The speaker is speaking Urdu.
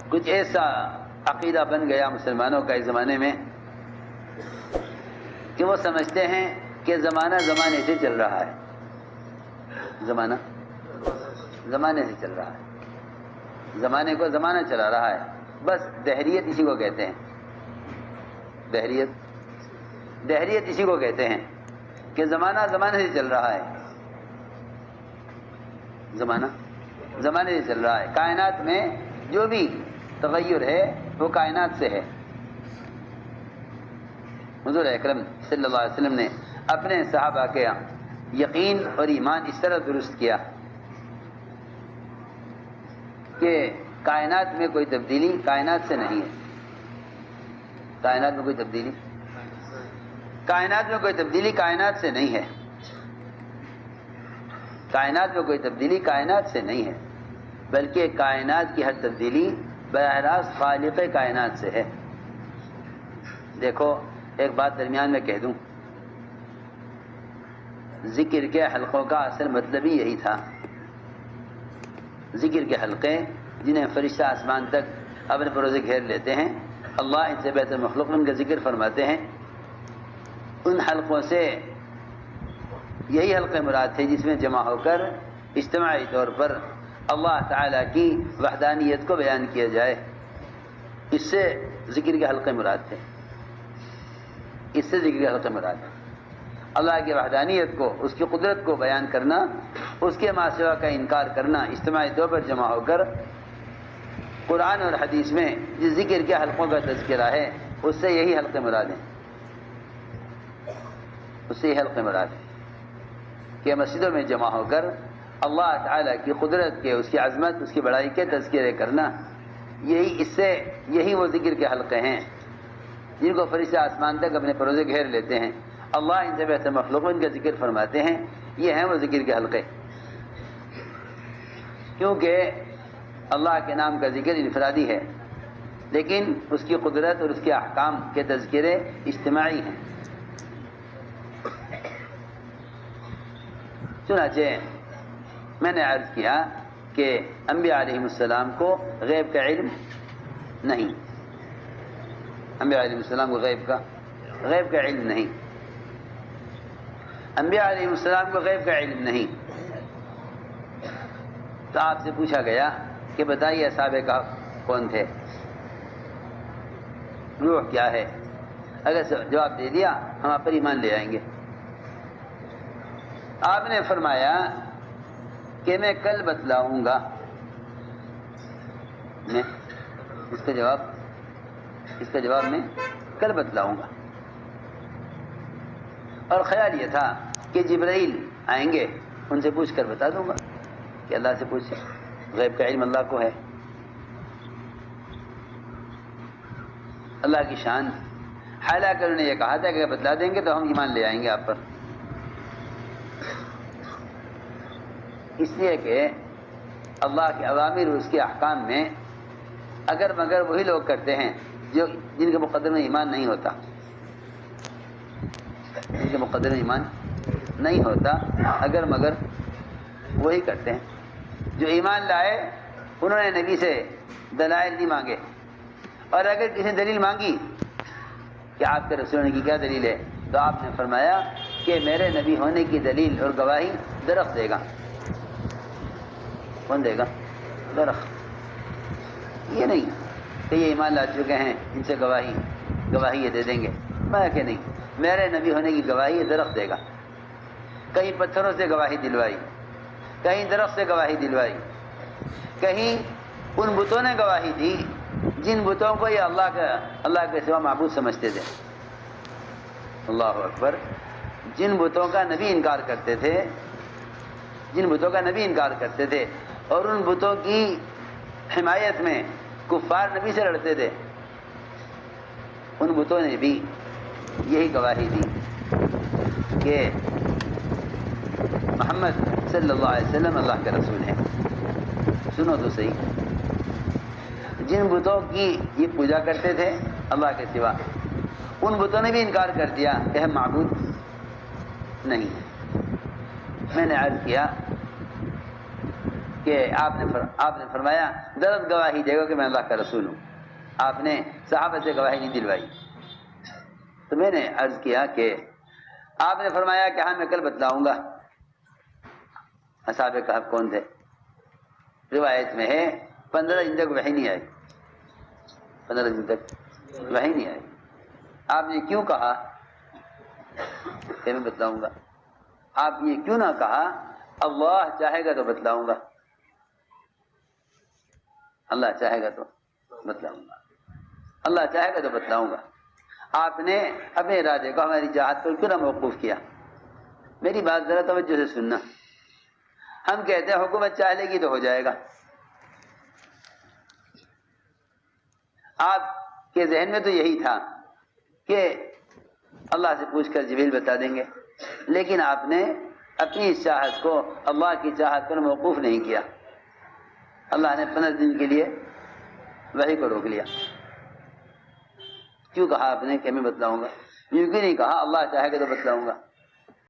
کچھ ایسا عقیدہ بن گیا مسلمانوں کا اس زمانے میں کہ وہ سمجھتے ہیں کہ زمانہ زمانے سے چل رہا ہے، زمانہ زمانے سے چل رہا ہے، زمانے کو زمانہ چلا رہا ہے، بس دہریت اسی کو کہتے ہیں، دہریت اسی کو کہتے ہیں کہ زمانہ زمانے سے چل رہا ہے، زمانہ زمانے سے چل رہا ہے، کائنات میں جو بھی تغیر ہے وہ کائنات سے ہے۔ حضور اکرم صلی اللہ علیہ وسلم نے اپنے صحابہ کے یقین اور ایمان اس طرح درست کیا کہ کائنات میں کوئی تبدیلی کائنات سے نہیں ہے، کائنات میں کوئی تبدیلی کائنات سے نہیں ہے، کائنات میں کوئی تبدیلی کائنات سے نہیں ہے، بلکہ کائنات کی ہر تبدیلی براہ راست خالق کائنات سے ہے۔ دیکھو ایک بات درمیان میں کہہ دوں، ذکر کے حلقوں کا اصل مطلب ہی یہی تھا، ذکر کے حلقے جنہیں فرشتہ آسمان تک اپنے پروزے گھیر لیتے ہیں، اللہ ان سے بہتر مخلوق ان کا ذکر فرماتے ہیں، ان حلقوں سے یہی حلقے مراد تھے جس میں جمع ہو کر اجتماعی طور پر اللہ تعالیٰ کی وحدانیت کو بیان کیا جائے، اس سے ذکر کے حلقے مراد تھے، اس سے ذکر کے حلقے مراد ہیں۔ اللہ کی وحدانیت کو، اس کی قدرت کو بیان کرنا، اس کے ما سوا کا انکار کرنا، اجتماعی طور پر جمع ہو کر قرآن اور حدیث میں جس ذکر کے حلقوں کا تذکرہ ہے اس سے یہی حلقے مراد ہیں، اس سے یہ حلقے مراد ہیں کہ مسجدوں میں جمع ہو کر اللہ تعالیٰ کی قدرت کے، اس کی عظمت، اس کی بڑائی کے تذکرے کرنا، یہی وہ ذکر کے حلقے ہیں جن کو فرشتہ آسمان تک اپنے پروزے گھیر لیتے ہیں، اللہ ان سے بہتر مخلوق ان کا ذکر فرماتے ہیں، یہ ہیں وہ ذکر کے حلقے، کیونکہ اللہ کے نام کا ذکر انفرادی ہے لیکن اس کی قدرت اور اس کے احکام کے تذکرے اجتماعی ہیں۔ چنانچہ میں نے عرض کیا کہ انبیاء علیہ السلام کو غیب کا علم نہیں، انبیاء علیہ السلام کو غیب کا علم نہیں، انبیاء علیہ السلام کو غیب کا علم نہیں۔ تو آپ سے پوچھا گیا کہ بتائیے اصحاب کہف کون تھے، روح کیا ہے؟ اگر جواب دے دیا ہم آپ پر ایمان لے آئیں گے۔ آپ نے فرمایا کہ میں کل بتلاؤں گا، میں اس کا جواب میں کل بتلاؤں گا، اور خیال یہ تھا کہ جبرائیل آئیں گے ان سے پوچھ کر بتا دوں گا کہ اللہ سے پوچھ، غیب کا علم اللہ کو ہے، اللہ کی شان، حالانکہ انہوں نے یہ کہا تھا کہ اگر بتلا دیں گے تو ہم ایمان لے آئیں گے آپ پر، اس لیے کہ اللہ کے اوامر اور اس کے احکام میں اگر مگر وہی لوگ کرتے ہیں جن کے مقدر میں ایمان نہیں ہوتا، جن کے مقدر میں ایمان نہیں ہوتا، اگر مگر وہی کرتے ہیں۔ جو ایمان لائے انہوں نے نبی سے دلائل نہیں مانگے، اور اگر کسی نے دلیل مانگی کہ آپ کے رسول ہونے کی کیا دلیل ہے تو آپ نے فرمایا کہ میرے نبی ہونے کی دلیل اور گواہی درخت دے گا۔ کون دے گا؟ درخت۔ یہ نہیں کہ یہ ایمان لا چکے ہیں ان سے گواہی یہ دے دیں گے، میں کہ نہیں، میرے نبی ہونے کی گواہی یہ درخت دے گا۔ کہیں پتھروں سے گواہی دلوائی، کہیں درخت سے گواہی دلوائی، کہیں ان بتوں نے گواہی دی جن بتوں کو یہ اللہ کے سوا معبود سمجھتے تھے۔ اللہ اکبر۔ جن بتوں کا نبی انکار کرتے تھے اور ان بتوں کی حمایت میں کفار نبی سے لڑتے تھے، ان بتوں نے بھی یہی گواہی دی کہ محمد صلی اللہ علیہ وسلم اللہ کے رسول ہیں۔ سنو تو صحیح، جن بتوں کی یہ پوجا کرتے تھے اللہ کے سوا، ان بتوں نے بھی انکار کر دیا کہ ہم معبود نہیں ہیں۔ میں نے عرض کیا کہ آپ نے فرمایا درد گواہی دے گا کہ میں اللہ کا رسول ہوں. آپ نے صحابہ سے گواہی نہیں دلوائی. تو میں نے عرض کیا کہ آپ نے فرمایا کہ ہاں میں کل بتلاؤں گا. اصحاب کہف کون تھے؟ روایت میں ہے 15 دن تک وحی نہیں آئی. 15 دن تک وحی نہیں آئی. آپ نے کیوں کہا کہ میں بتلاؤں گا؟ آپ یہ کیوں نہ کہا اللہ چاہے گا تو بتلاؤں گا، اللہ چاہے گا تو بتلاؤں گا، اللہ چاہے گا تو بتلاؤں گا. آپ نے اپنے ارادے کو ہماری جہاد پر کیوں نہ موقوف کیا؟ میری بات ذرا توجہ سے سننا. ہم کہتے ہیں حکومت چاہ لے گی تو ہو جائے گا. آپ کے ذہن میں تو یہی تھا کہ اللہ سے پوچھ کر جبریل بتا دیں گے، لیکن آپ نے اپنی اس چاہت کو اللہ کی چاہت پر موقوف نہیں کیا. اللہ نے 15 دن کے لیے وحی کو روک لیا. کیوں کہا آپ نے کہ میں بتلاؤں گا؟ یوں کیوں نہیں کہا اللہ چاہے گا تو بتلاؤں گا؟